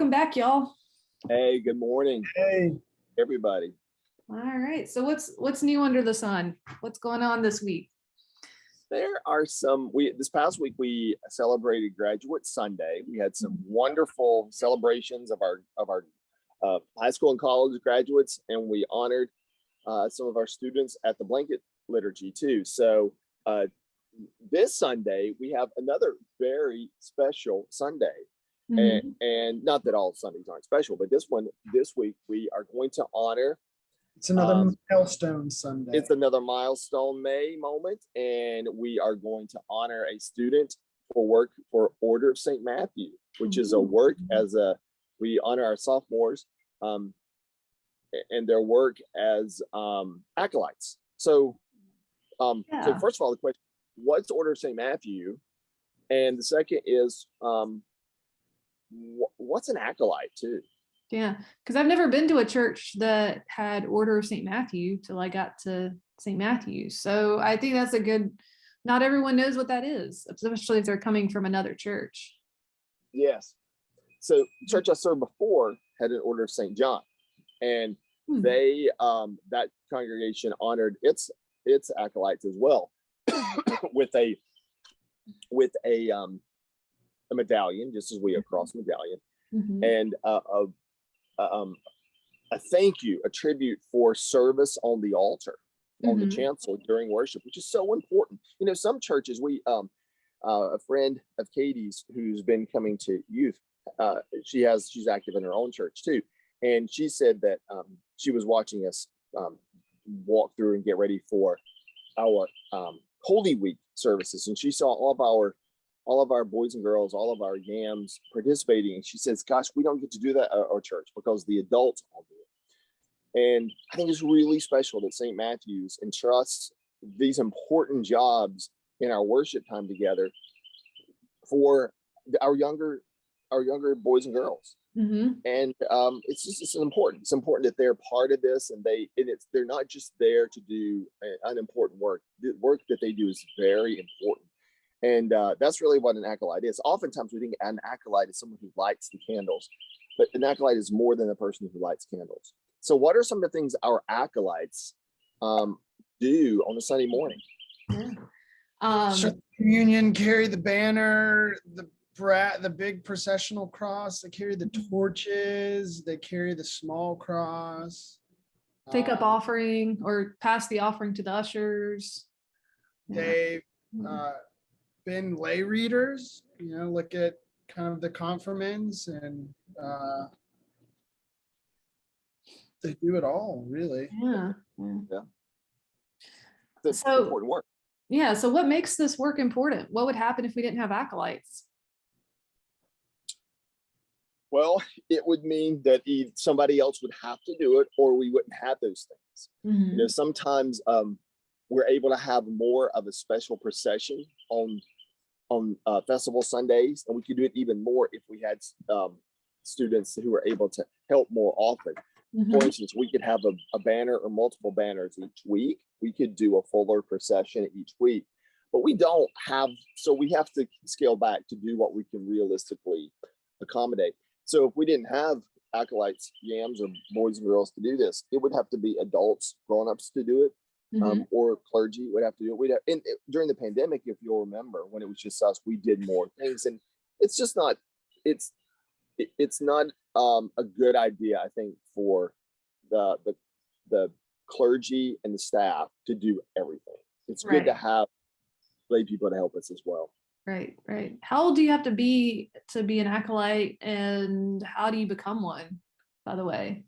welcome back, y'all. Hey, good morning. Hey, everybody. All right. So what's new under the sun? What's going on this week? There are this past week we celebrated Graduate Sunday. We had some wonderful celebrations of our high school and college graduates, and we honored some of our students at the blanket liturgy too. So this Sunday we have another very special Sunday. And not that all Sundays aren't special, but this week we are going to honor. It's another milestone Sunday. It's another milestone May moment, and we are going to honor a student for work for Order of St. Matthew, which is a work we honor our sophomores and their work as acolytes. So first of all, the question, what's Order of St. Matthew? And the second is, what's an acolyte too? Yeah, because I've never been to a church that had Order of St. Matthew till I got to St. Matthew's. So I think that's not everyone knows what that is, especially if they're coming from another church. Yes. So church I served before had an Order of St. John, and they that congregation honored its acolytes as well with a medallion, just as we have cross medallion, and a thank you, a tribute for service on the altar, on the chancel during worship, which is so important. You know, some churches, a friend of Katie's who's been coming to youth, she's active in her own church too, and she said that she was watching us walk through and get ready for our Holy Week services, and she saw all of our boys and girls, all of our yams participating. And she says, gosh, we don't get to do that at our church because the adults all do it. And I think it's really special that St. Matthew's entrusts these important jobs in our worship time together for our younger boys and girls. And it's important. It's important that they're part of this, and they're not just there to do unimportant work. The work that they do is very important. And that's really what an acolyte is. Oftentimes we think an acolyte is someone who lights the candles, but an acolyte is more than a person who lights candles. So what are some of the things our acolytes do on a Sunday morning? Communion, carry the banner, the big processional cross, they carry the torches, they carry the small cross. Take up offering or pass the offering to the ushers. They've been lay readers, look at kind of the confirmands, and they do it all, really. Yeah. That's important work. Yeah. So what makes this work important? What would happen if we didn't have acolytes? Well, it would mean that somebody else would have to do it, or we wouldn't have those things. Sometimes we're able to have more of a special procession on festival Sundays, and we could do it even more if we had students who were able to help more often. For instance, we could have a banner or multiple banners each week. We could do a fuller procession each week, but we don't have, so we have to scale back to do what we can realistically accommodate. So if we didn't have acolytes, yams, or boys and girls to do this, it would have to be adults, grown-ups to do it. Or clergy would have to do it. During the pandemic, if you'll remember, when it was just us, we did more things, and it's just not. It's not a good idea, I think, for the clergy and the staff to do everything. It's good to have lay people to help us as well. Right. How old do you have to be an acolyte, and how do you become one, by the way?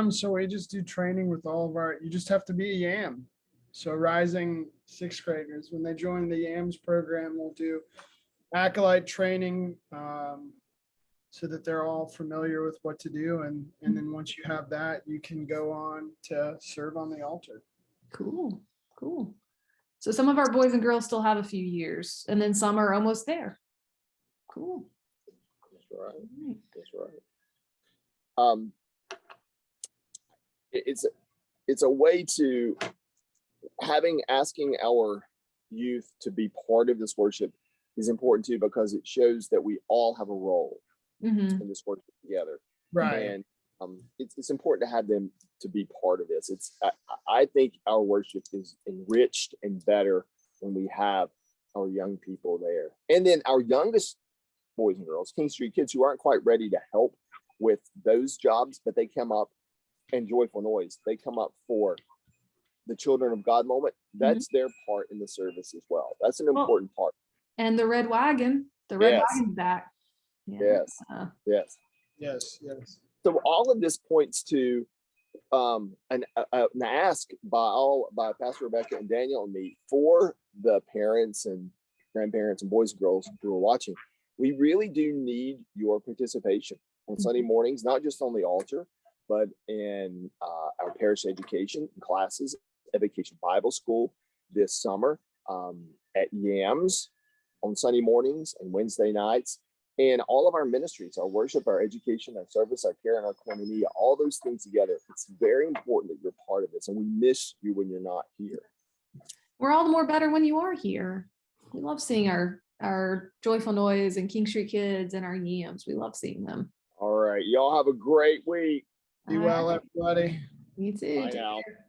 So we just do training with you just have to be a YAM. So rising sixth graders, when they join the YAMS program, we'll do acolyte training so that they're all familiar with what to do. And then once you have that, you can go on to serve on the altar. Cool. So some of our boys and girls still have a few years, and then some are almost there. Cool. That's right. It's a way to asking our youth to be part of this worship is important too, because it shows that we all have a role. Mhm. and just working together. Right. And it's important to have them to be part of this. I think our worship is enriched and better when we have our young people there. And then our youngest boys and girls, King Street kids who aren't quite ready to help with those jobs, but they come up, and Joyful Noise, they come up for the Children of God moment. That's their part in the service as well. That's an important part. And the red wagon's back. Yeah. Yes. Yes. Yes. Yes. So all of this points to an ask by Pastor Rebecca and Daniel and me for the parents and grandparents and boys and girls who are watching. We really do need your participation on Sunday mornings, not just on the altar, but in our parish education classes, Vacation Bible School this summer, at YAMS on Sunday mornings and Wednesday nights, and all of our ministries, our worship, our education, our service, our care, and our koinonia, all those things together. It's very important that you're part of this, and we miss you when you're not here. We're all the more better when you are here. We love seeing our Joyful Noise and King Street kids and our YAMS. We love seeing them. All right. Y'all have a great week. Be well, everybody. You too. Bye Take now. care.